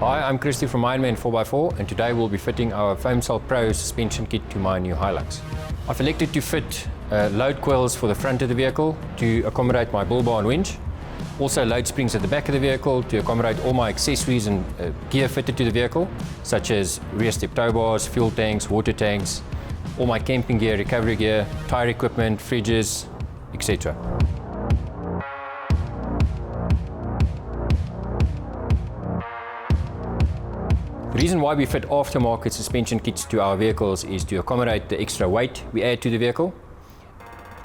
Hi, I'm Christo from Ironman 4x4 and today we'll be fitting our Foam Cell Pro suspension kit to my new Hilux. I've elected to fit load coils for the front of the vehicle to accommodate my bull bar and winch. Also load springs at the back of the vehicle to accommodate all my accessories and gear fitted to the vehicle, such as rear step tow bars, fuel tanks, water tanks, all my camping gear, recovery gear, tire equipment, fridges, etc. The reason why we fit aftermarket suspension kits to our vehicles is to accommodate the extra weight we add to the vehicle,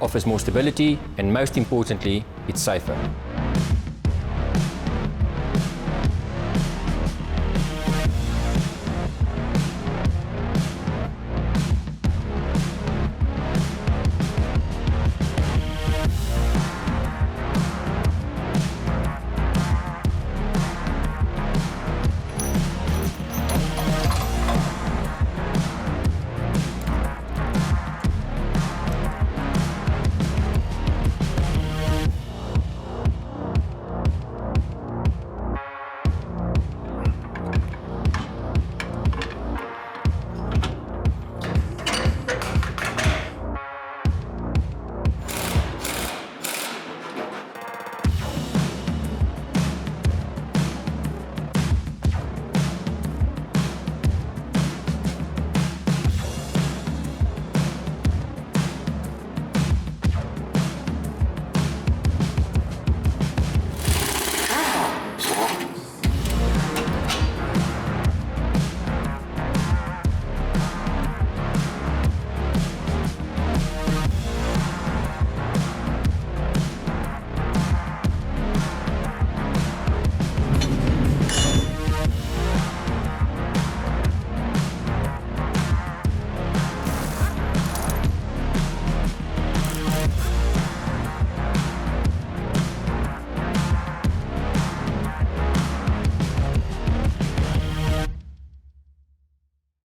offers more stability, and most importantly, it's safer.